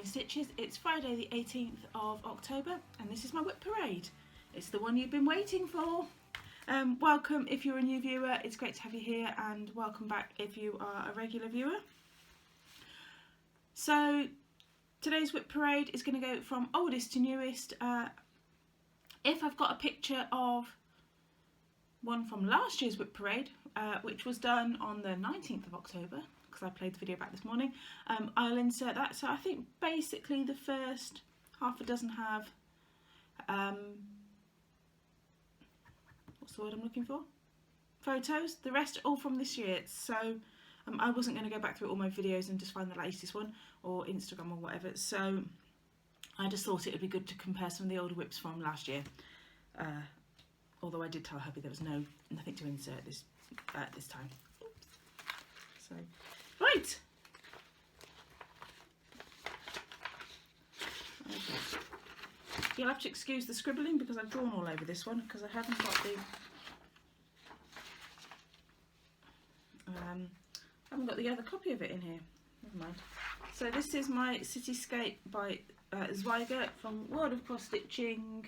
stitches. It's Friday the 18th of October and this is my WIP Parade. It's the one you've been waiting for. Welcome if you're a new viewer, it's great to have you here, and welcome back if you are a regular viewer. So today's WIP Parade is going to go from oldest to newest. If I've got a picture of one from last year's WIP Parade, which was done on the 19th of October, because I played the video back this morning, I'll insert that. So I think basically the first half a dozen have, what's the word I'm looking for? Photos. The rest are all from this year. So I wasn't going to go back through all my videos and just find the latest one, or Instagram or whatever. So I just thought it would be good to compare some of the older WIPs from last year. Although I did tell hubby there was nothing to insert this time. So, right. Okay. You'll have to excuse the scribbling because I've drawn all over this one because I haven't got the other copy of it in here. Never mind. So this is my Cityscape by Zweigart from World of Cross Stitching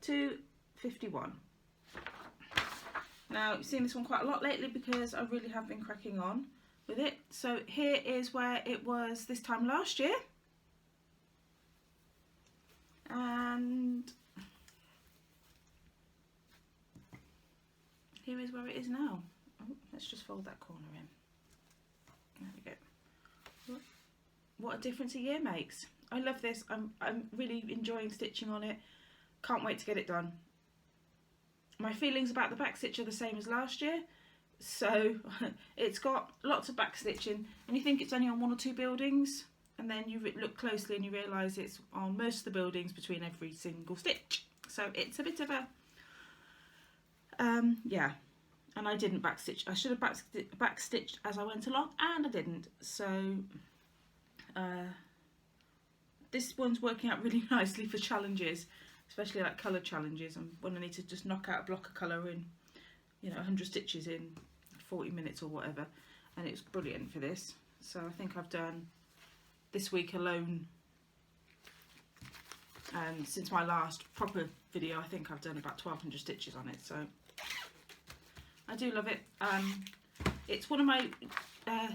251. Now, you've seen this one quite a lot lately because I really have been cracking on with it. So here is where it was this time last year. And here is where it is now. Oh, let's just fold that corner in. There we go. What a difference a year makes. I love this. I'm really enjoying stitching on it. Can't wait to get it done. My feelings about the back stitch are the same as last year, so it's got lots of back stitching, and you think it's only on one or two buildings, and then you look closely and you realise it's on most of the buildings between every single stitch. So it's a bit of a yeah, and I didn't back stitch. I should have back stitched as I went along, and I didn't. So this one's working out really nicely for challenges, especially like colour challenges, and when I need to just knock out a block of colour in, you know, 100 stitches in 40 minutes or whatever, and it's brilliant for this. So I think I've done this week alone, and since my last proper video, I think I've done about 1200 stitches on it, so I do love it. It's one of my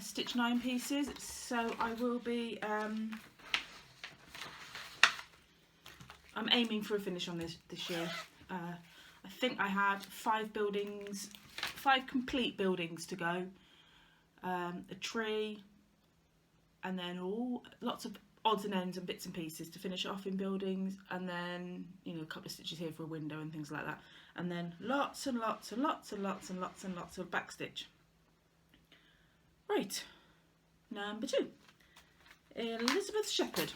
Stitch 9 pieces, so I will be I'm aiming for a finish on this year. I think I have 5 complete buildings to go, a tree, and then lots of odds and ends and bits and pieces to finish off in buildings, and then, you know, a couple of stitches here for a window and things like that, and then lots and lots and lots and lots and lots and lots of back stitch. Right, number 2, Elizabeth Shepherd.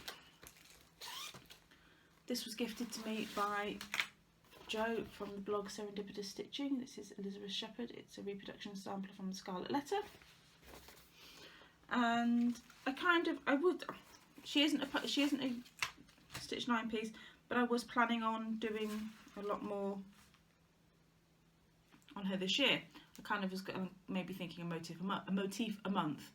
This was gifted to me by Jo from the blog Serendipitous Stitching. This is Elizabeth Shepherd. It's a reproduction sampler from the Scarlet letter. And she isn't a Stitch 9 piece, but I was planning on doing a lot more on her this year. I kind of was maybe thinking a motif a month.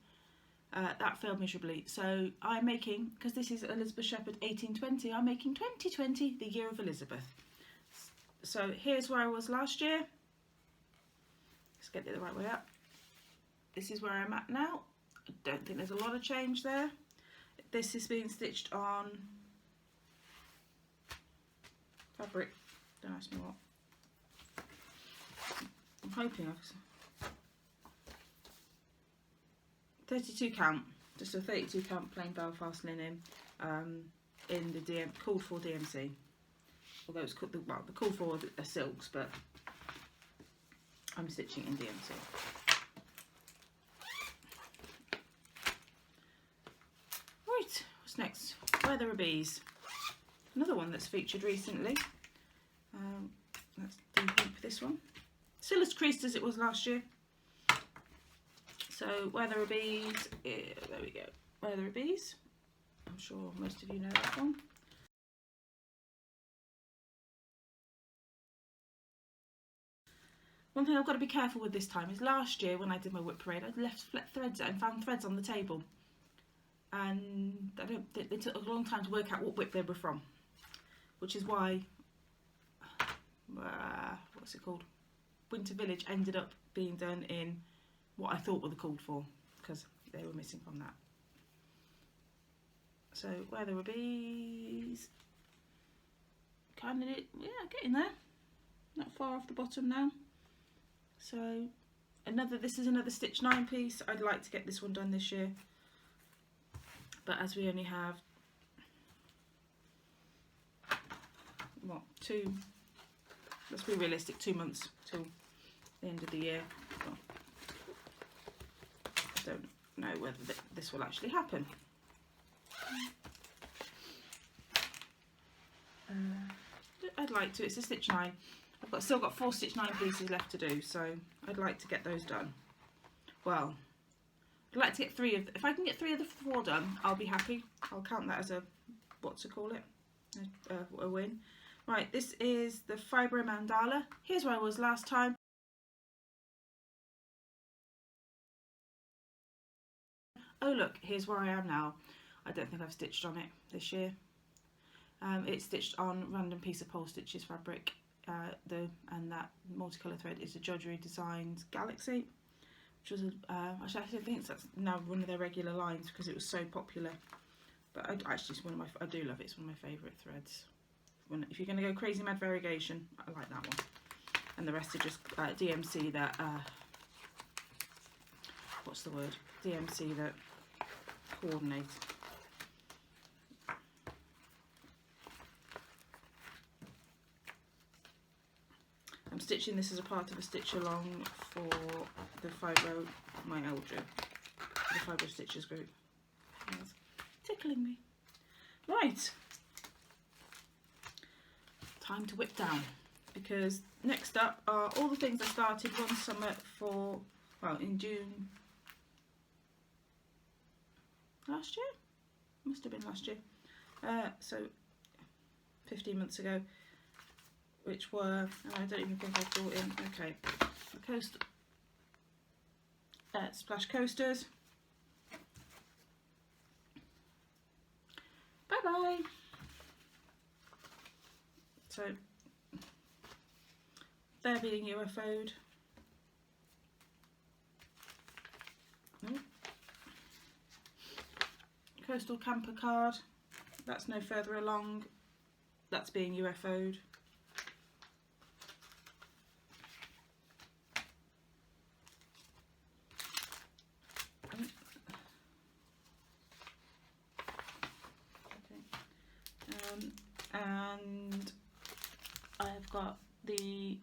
That failed miserably, so I'm making, because this is Elizabeth Shepherd 1820, I'm making 2020 the year of Elizabeth. So here's where I was last year. Let's get it the right way up. This is where I'm at now. I don't think there's a lot of change there. This is being stitched on fabric, don't ask me what. I'm hoping I've 32 count, just a 32 count plain Belfast linen, in the called for DMC. Although it's called the called for are silks, but I'm stitching in DMC. Right, what's next? Where There Are Bees. Another one that's featured recently. Let's deep this one. Still as creased as it was last year. So Where There Are Bees, there we go, Where There Are Bees. I'm sure most of you know that one. One thing I've got to be careful with this time is last year when I did my WIP Parade, I left threads and found threads on the table. and it took a long time to work out what WIP they were from, which is why what's it called, Winter Village ended up being done in what I thought were the called for, because they were missing from that. So where there were bees, kind of, yeah, getting there, not far off the bottom now. So this is another Stitch 9 piece. I'd like to get this one done this year, but as we only have what, let's be realistic, 2 months till the end of the year. Well, I don't know whether this will actually happen. I'd like to. It's a Stitch 9. I've still got 4 Stitch 9 pieces left to do, so I'd like to get those done. Well, I'd like to get 3 of. If I can get 3 of the 4 done, I'll be happy. I'll count that as a, what to call it, a win. Right, this is the Fibro Mandala. Here's where I was last time. Oh look, here's where I am now. I don't think I've stitched on it this year. It's stitched on random piece of Pole Stitches fabric, and that multicolour thread is a Jodrell Designs Galaxy, which was actually I think that's now one of their regular lines because it was so popular. But I do love it. It's one of my favourite threads. If you're going to go crazy mad variegation, I like that one. And the rest are just DMC that what's the word? DMC that coordinate. I'm stitching this as a part of a stitch along for the Fibro, my Eldra, the Fibro Stitchers group. It's tickling me. Right, time to whip down, because next up are all the things I started one summer for, well, in June last year, must have been last year, so 15 months ago, which were, and I don't even think I've brought in, okay, the splash coasters. Bye bye. So they're being UFO'd. Coastal camper card. That's no further along. That's being UFO'd. And I've got the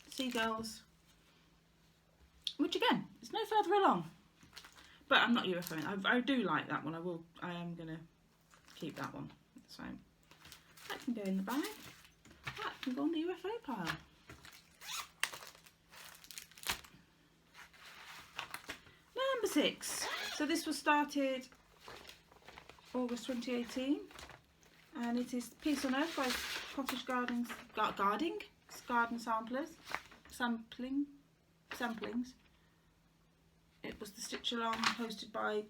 seagulls, which again is no further along, but I'm not UFOing. I do like that one. I am gonna keep that one. So that can go in the bag. That can go on the UFO pile. Number 6. So this was started August 2018, and it is Peace on Earth by Cottage Garden Samplings. It was the stitch along hosted by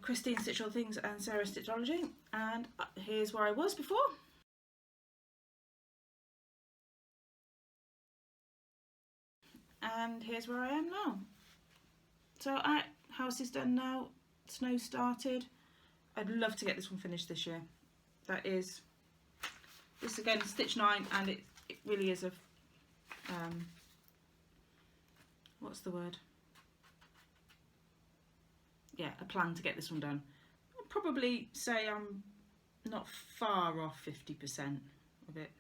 Christine Stitch All Things and Sarah Stitchology, and here's where I was before. And here's where I am now. So house is done now. Snow started. I'd love to get this one finished this year. This again, Stitch 9, and it really is a what's the word? Yeah, a plan to get this one done. I'd probably say I'm not far off 50% of it,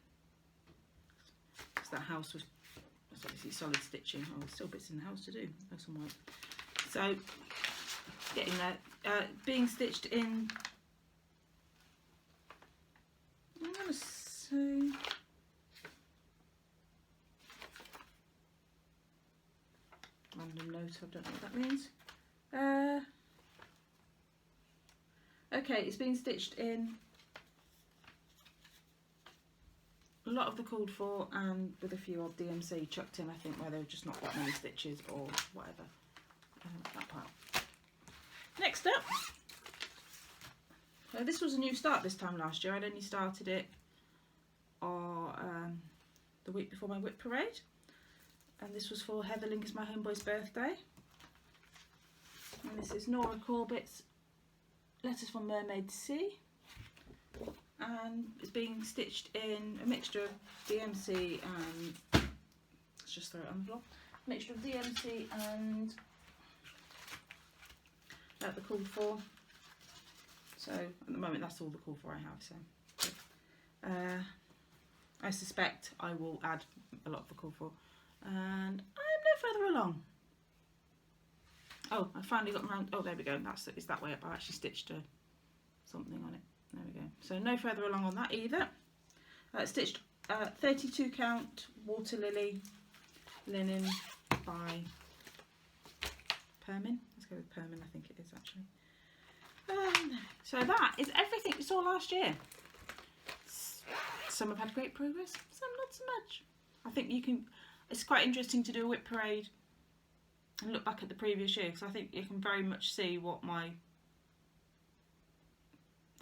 because that house was obviously solid stitching. Oh, there's still bits in the house to do. There's some white. So getting there, being stitched in, I'm going to say, random note, I don't know what that means. Okay, it's been stitched in a lot of the called for, and with a few odd DMC chucked in, I think, where they've just not got many stitches or whatever. That part. Next up, this was a new start this time last year. I'd only started it on the week before my WIP Parade, and this was for Heatherling is my homeboy's birthday. And this is Nora Corbett's Letters from Mermaid Sea, and it's being stitched in a mixture of DMC and, let's just throw it on the floor, mixture of DMC and the called for. So at the moment that's all the call for I have, so I suspect I will add a lot of the call for, and I'm no further along. Oh, I finally got around. Oh, there we go. It's that way up. I actually stitched something on it. There we go. So no further along on that either. Stitched 32 count water lily linen by Permin. Let's go with Permin. I think it is actually. So that is everything we saw last year. Some have had great progress, some not so much. I think you can. It's quite interesting to do a WIP Parade and look back at the previous year, because I think you can very much see what my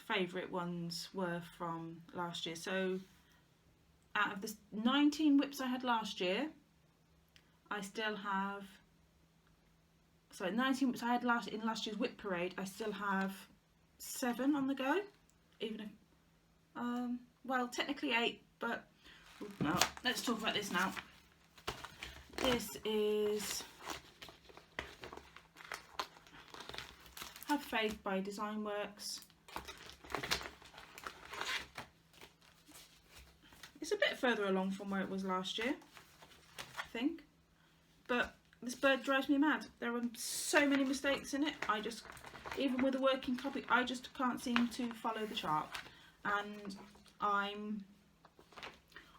favourite ones were from last year. So out of the 19 WIPs I had last year, I still have, sorry, 19 WIPs I had in last year's WIP Parade, I still have 7 on the go, even if, well, technically 8, but no, let's talk about this now. This is Have Faith by Designworks. It's a bit further along from where it was last year, I think, but this bird drives me mad. There are so many mistakes in it. I just, even with a working copy, I just can't seem to follow the chart, and I'm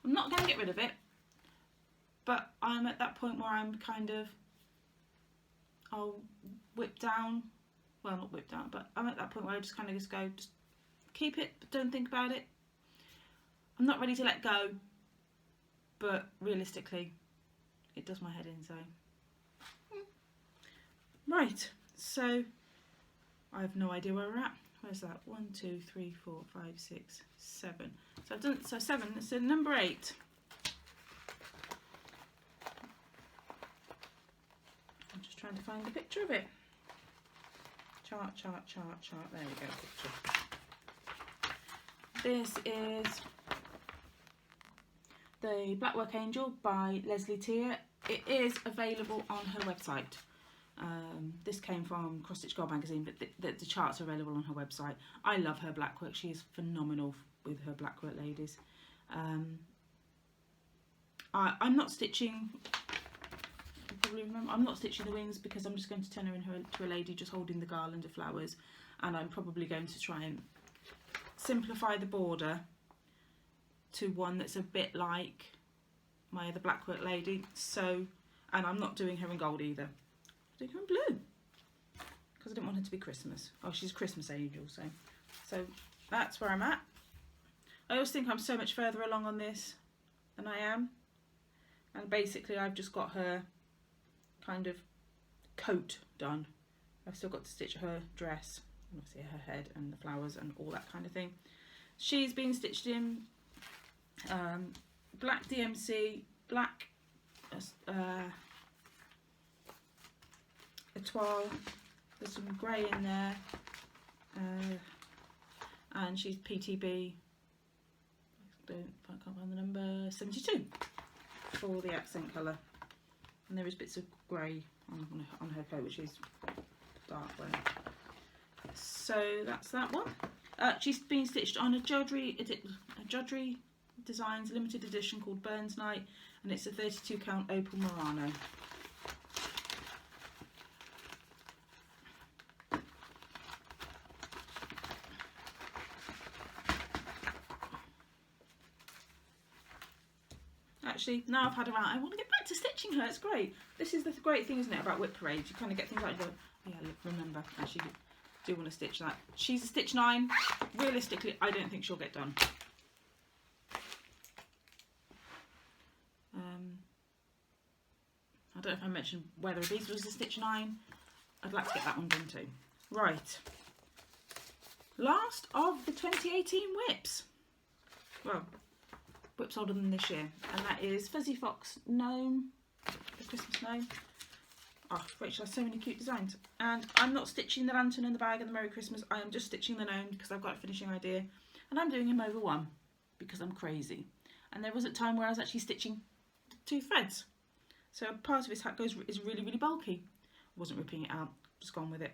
not going to get rid of it, but I'm at that point where I'm kind of, I'll whip down, well, not whip down, but I'm at that point where I just kind of just go, just keep it, but don't think about it. I'm not ready to let go, but realistically, it does my head in, so. Right, so I have no idea where we're at. Where's that? 1, 2, 3, 4, 5, 6, 7. So I've done, so 7, so number 8. I'm just trying to find the picture of it. Chart, chart, chart, chart. There we go, picture. This is the Blackwork Angel by Lesley Teare. It is available on her website. This came from Cross Stitch Gold magazine, but the charts are available on her website. I love her blackwork. She is phenomenal with her blackwork ladies. I'm not stitching, you probably remember, I'm not stitching the wings because I'm just going to turn her into a lady just holding the garland of flowers, and I'm probably going to try and simplify the border to one that's a bit like my other blackwork lady. So, and I'm not doing her in gold either. I'm doing her in blue because I didn't want her to be Christmas. Oh, she's a Christmas angel, so that's where I'm at. I always think I'm so much further along on this than I am, and basically I've just got her kind of coat done. I've still got to stitch her dress, and obviously her head and the flowers and all that kind of thing. She's been stitched in black DMC, black etoile, there's some grey in there, and she's PTB, I can't find the number, 72 for the accent colour, and there is bits of grey on her coat, which is dark grey. So that's that one. She's been stitched on a Jodrey Designs limited edition called Burns Night, and it's a 32 count opal Murano. Actually, now I've had her out, I want to get back to stitching her. It's great. This is the great thing, isn't it, about WIP Parade? You kind of get things like, oh yeah, remember, I actually do want to stitch that. She's a stitch 9. Realistically, I don't think she'll get done. I don't know if I mentioned whether these was a stitch 9. I'd like to get that one done too. Right. Last of the 2018 WIPs. Well, WIPs older than this year. And that is Fuzzy Fox Gnome, the Christmas gnome. Oh, Rachel has so many cute designs. And I'm not stitching the lantern and the bag and the Merry Christmas. I am just stitching the gnome because I've got a finishing idea. And I'm doing him over one because I'm crazy. And there was a time where I was actually stitching 2 threads. So part of his hat is really, really bulky. I wasn't ripping it out, just gone with it.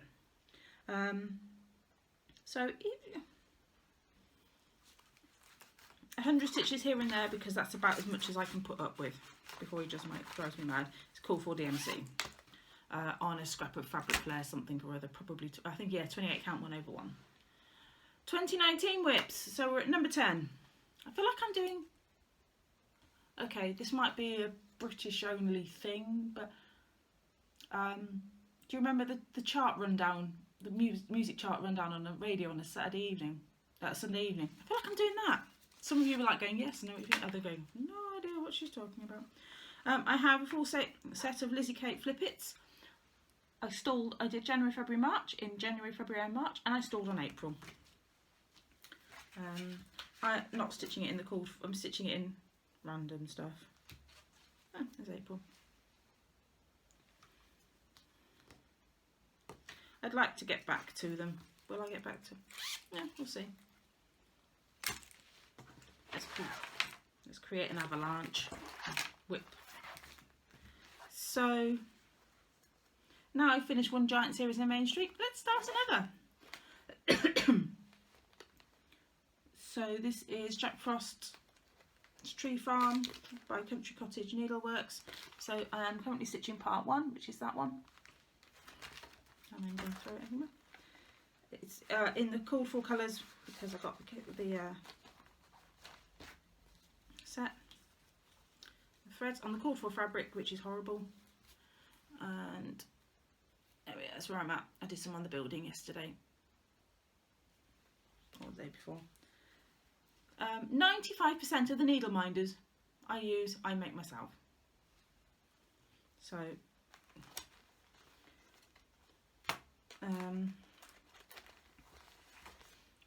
So 100 stitches here and there because that's about as much as I can put up with before he just drives me mad. It's called for DMC. On a scrap of fabric flare, something or other, probably, I think, yeah, 28 count 1/1. 2019 WIPs, so we're at number 10. I feel like I'm doing, okay, this might be a British only thing, but do you remember the chart rundown, the music chart rundown on the radio on a Sunday evening? I feel like I'm doing that. Some of you were like going, yes, I know what you think. Others going, no idea what she's talking about. I have a full set of Lizzie Kate Flippets. I did January, February, March, in January, February and March, and I stalled on April. I'm not stitching it in the cord, I'm stitching it in random stuff. Oh, there's April. I'd like to get back to them. Will I get back to them? Yeah, we'll see. Let's create an avalanche WIP. So now I've finished one giant series in Main Street, let's start another. So this is Jack Frost's Tree Farm by Cottage Needleworks. So I am currently stitching part 1, which is that one. And I'm going to throw it anywhere. It's in the called for colours because I got the set. The threads on the called for fabric, which is horrible. And there we go, that's where I'm at. I did some on the building yesterday. Or the day before. 95% of the needle minders I make myself. So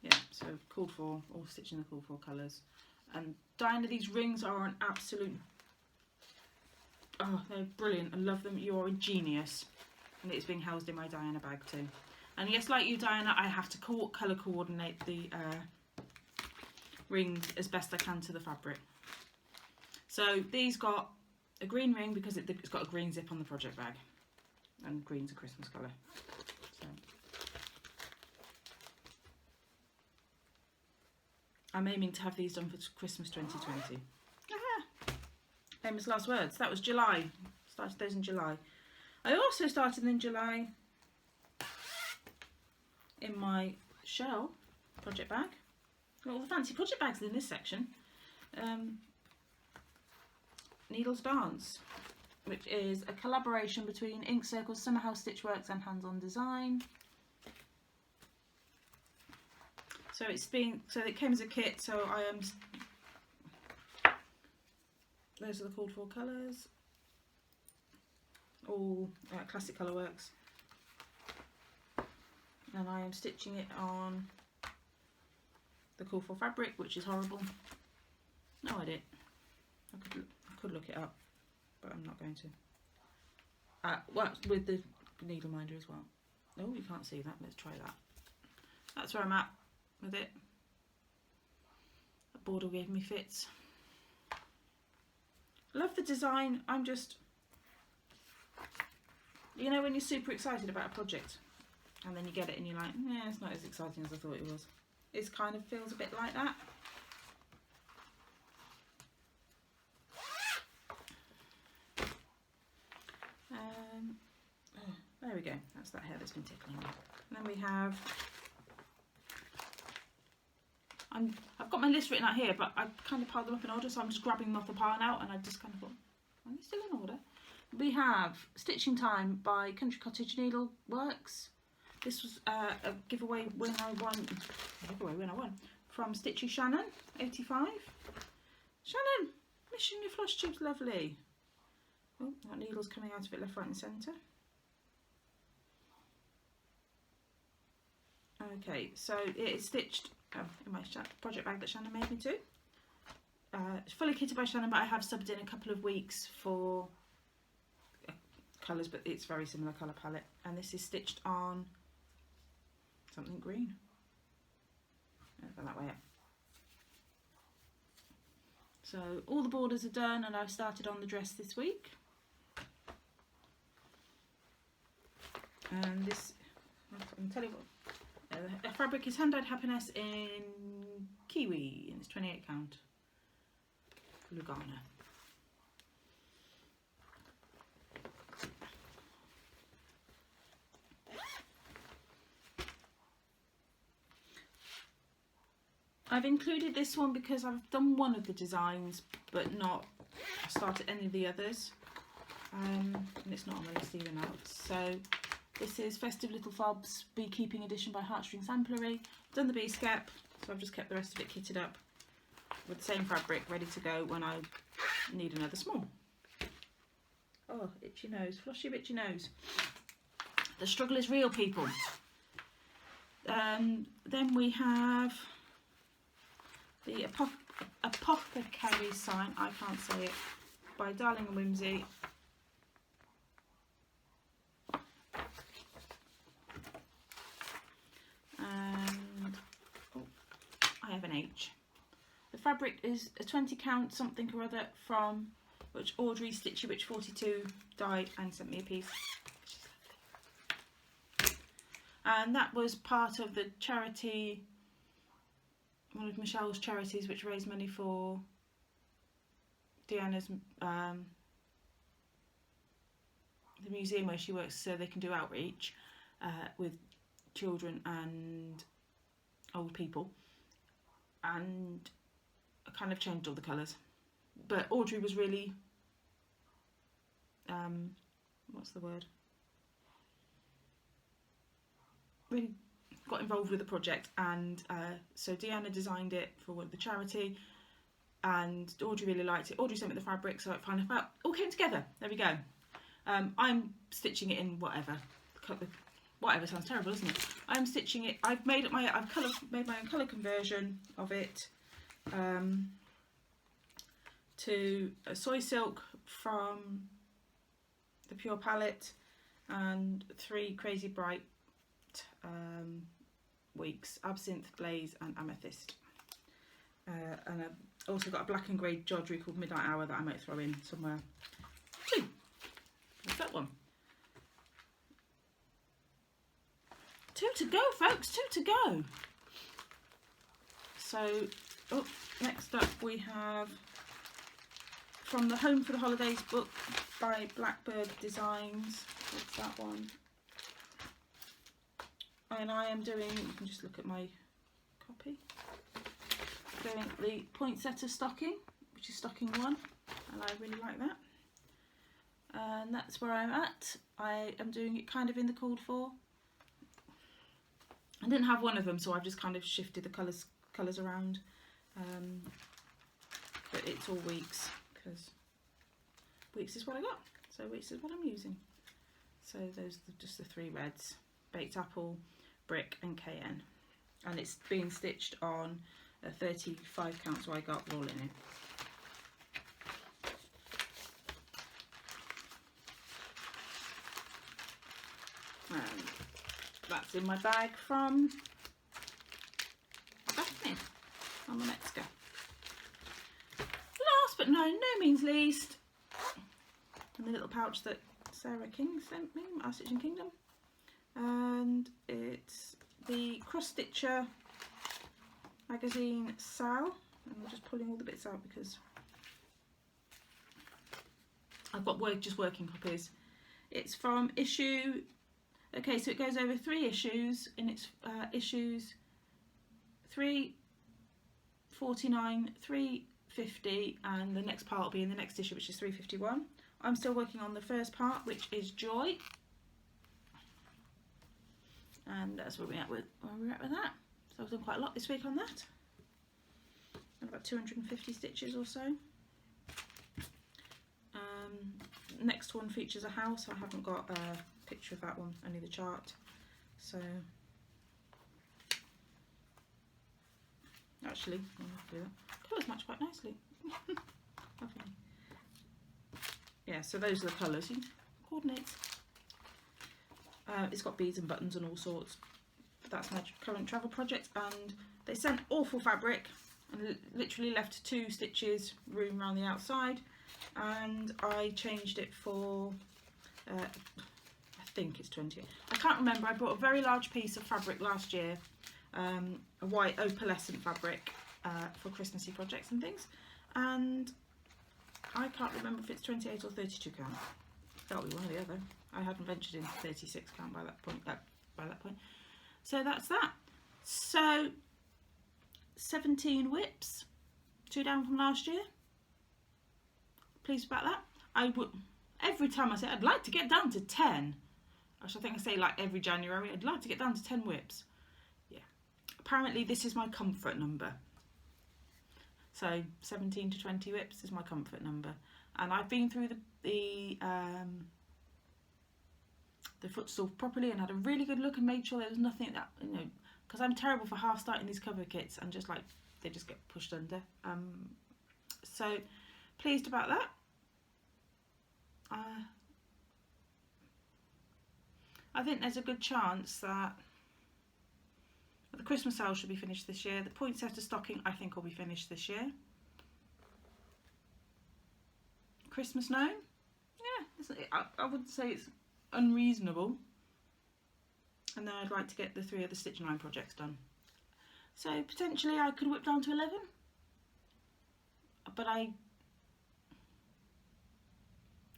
yeah, so called for, all stitching the called for colours. And Diana, these rings are an absolute, oh, they're brilliant. I love them. You are a genius. And it's being housed in my Diana bag too. And yes, like you, Diana, I have to colour coordinate the rings as best I can to the fabric. So these got a green ring because it's got a green zip on the project bag. And green's a Christmas colour. So I'm aiming to have these done for Christmas 2020. Aha! Famous last words. That was July. Started those in July. I also started in July in my shell project bag. Got all the fancy project bags in this section. Needles Dance, which is a collaboration between Ink Circle's Summer House Stitchworkes and Hands On Design. So it came as a kit. So I am. Those are the called for colours. All classic Colourworks. And I am stitching it on the call for fabric, which is horrible. No, I did. I could look it up, but I'm not going to. Well, with the needle minder as well. Oh, you can't see that. Let's try that. That's where I'm at with it. That border gave me fits. Love the design. I'm just, you know, when you're super excited about a project and then you get it and you're like, yeah, it's not as exciting as I thought it was. It kind of feels a bit like that. Oh, there we go. That's that hair that's been tickling me. And then we have, I've got my list written out here, but I've kind of piled them up in order, so I'm just grabbing them off the pile now, and I just kind of thought, are they still in order? We have Stitching Time by Cottage Needleworks. This was a giveaway when I won from Stitchy Shannon 85. Shannon, mission your flush tubes, lovely. Oh, that needle's coming out of it left, right and centre. Okay, so it is stitched in my project bag that Shannon made me too. It's fully kitted by Shannon, but I have subbed in a couple of weeks for colours, but it's very similar colour palette. And this is stitched on something green. Go that way up. So all the borders are done, and I've started on the dress this week. And this, I'll tell you what, the fabric is Hand Dyed Happiness in Kiwi, and it's 28 count. Lugana. I've included this one because I've done one of the designs but not started any of the others, and it's not on my list either now. So this is Festive Little Fobs Beekeeping Edition by Heartstring Samplery. Done the bee skep, so I've just kept the rest of it kitted up with the same fabric ready to go when I need another small. Oh, itchy nose, flush your itchy nose. The struggle is real, people. Then we have the Apothecary sign, I can't say it, by Darling and Whimsy. And oh, I have an H. The fabric is a 20 count something or other from which Audrey Stitchy Witch 42 dyed and sent me a piece. And that was part of the charity, one of Michelle's charities, which raised money for Deanna's the museum where she works, so they can do outreach with children and old people. And I kind of changed all the colours, but Audrey was really what's the word, really got involved with the project, and so Deanna designed it for the charity and Audrey really liked it. Audrey sent me the fabric, so it kind of all came together. There we go. I'm stitching it in whatever sounds terrible, isn't it? I'm stitching it. I've made my own colour conversion of it to a soy silk from the Pure palette and 3 crazy bright weeks, absinthe, blaze and amethyst. And I've also got a black and grey Jodrey called Midnight Hour that I might throw in somewhere too. There's that one. 2 to go, folks, 2 to go. So, next up we have from the Home for the Holidays book by Blackbird Designs. What's that one? And I am doing, you can just look at my copy, doing the poinsettia stocking, which is stocking 1, and I really like that. And that's where I'm at. I am doing it kind of in the called for. I didn't have one of them, so I've just kind of shifted the colours around. But it's all weeks, because weeks is what I got. So weeks is what I'm using. So those are just the 3 reds: Baked Apple, Brick and KN. And it's being stitched on a 35 count Zweigart roll in it. And that's in my bag from Bethany on the Metzger. Last but no means least, and the little pouch that Sarah King sent me, Our Stitching Kingdom, and it's the Cross Stitcher magazine Sal, and I'm just pulling all the bits out because I've got just working copies. It's from issue, okay, so it goes over 3 issues, and it's issues 349, 350, and the next part will be in the next issue, which is 351. I'm still working on the first part, which is Joy, and that's where we're at with that. So I've done quite a lot this week on that, and about 250 stitches or so. Next one features a house. I haven't got a picture of that one, only the chart. So actually. Do that. Colours match quite nicely. Okay. Yeah, so those are the colours. Coordinates. It's got beads and buttons and all sorts. That's my current travel project, and they sent awful fabric and literally left 2 stitches room around the outside, and I changed it for I think it's 20. I can't remember. I bought a very large piece of fabric last year, a white opalescent fabric for Christmassy projects and things, and I can't remember if it's 28 or 32 count. That'll be one or the other. I hadn't ventured into 36 count by that point. So that's that. So 17 WIPs, 2 down from last year. Pleased about that. I would, every time I say I'd like to get down to 10, which I think I say like every January, I'd like to get down to 10 WIPs. Yeah. Apparently this is my comfort number. So 17 to 20 WIPs is my comfort number. And I've been through the footstool properly and had a really good look and made sure there was nothing that, you know, because I'm terrible for half starting these cover kits and just like they just get pushed under. So pleased about that. I think there's a good chance that the Christmas sale should be finished this year. The poinsettia stocking I think will be finished this year. Christmas gnome, yeah, I wouldn't say it's unreasonable. And then I'd like to get the 3 other Stitch Line projects done. So potentially I could whip down to 11. But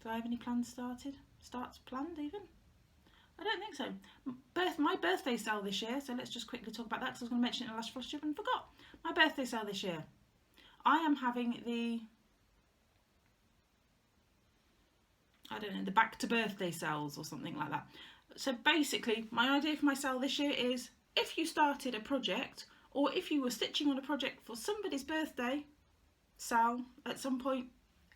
do I have any plans started? Starts planned even? I don't think so. My birthday sale this year, so let's just quickly talk about that because I was going to mention it in the last Frost Strip and forgot. My birthday sale this year. I am having the back to birthday sales or something like that. So basically, my idea for my sale this year is if you started a project or if you were stitching on a project for somebody's birthday sale at some point,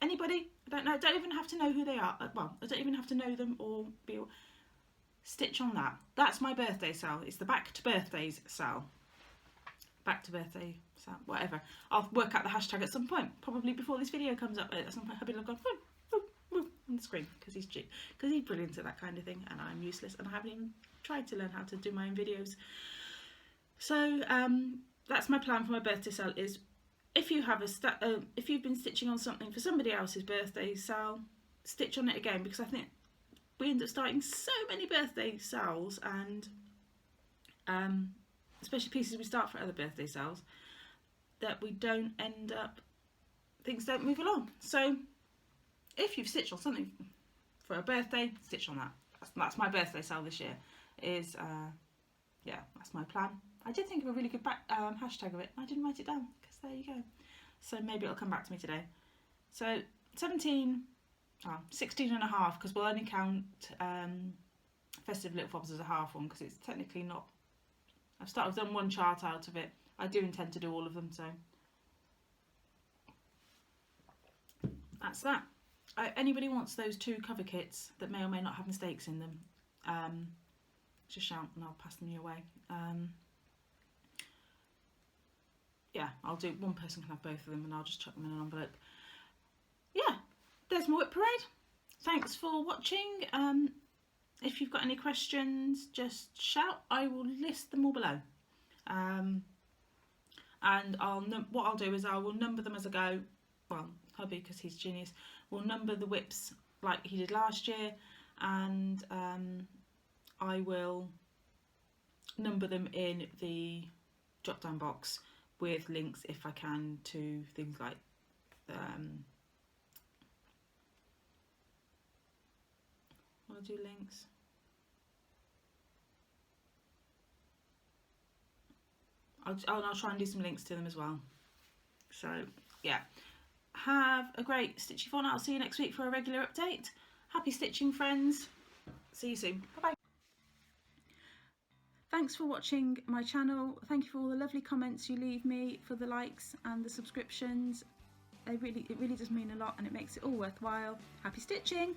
anybody, I don't know, I don't even have to know who they are. Well, I don't even have to know them or be... Stitch on that. That's my birthday sale. It's the back to birthdays sale. Back to birthday sale, whatever. I'll work out the hashtag at some point, probably before this video comes up. At some point, I'll be like, on the screen because he's brilliant at that kind of thing, and I'm useless, and I haven't even tried to learn how to do my own videos. So that's my plan for my birthday sale. Is if you have if you've been stitching on something for somebody else's birthday sale, stitch on it again, because I think we end up starting so many birthday sales, and especially pieces we start for other birthday sales, that we don't end up, things don't move along. So if you've stitched on something for a birthday, stitch on that. That's my birthday sale this year. Yeah, that's my plan. I did think of a really good hashtag of it. I didn't write it down because there you go. So maybe it'll come back to me today. So 16 and a half, because we'll only count Festive Little Fobs as a half one, because it's technically not. I've done one chart out of it. I do intend to do all of them, so that's that. Anybody wants those 2 cover kits that may or may not have mistakes in them, just shout and I'll pass them your way. Yeah, I'll do, one person can have both of them and I'll just chuck them in an envelope. Yeah, there's my WIP Parade. Thanks for watching. If you've got any questions, just shout. I will list them all below. And what I'll do is I will number them as I go. Well, hubby, because he's genius, will number the WIPs like he did last year, and I will number them in the drop down box with links if I can to things like I'll do links. I'll try and do some links to them as well. So yeah, have a great stitching fun. I'll see you next week for a regular update. Happy stitching, friends. See you soon. Bye bye. Thanks for watching my channel. Thank you for all the lovely comments you leave me, for the likes and the subscriptions. It really does mean a lot, and it makes it all worthwhile. Happy stitching.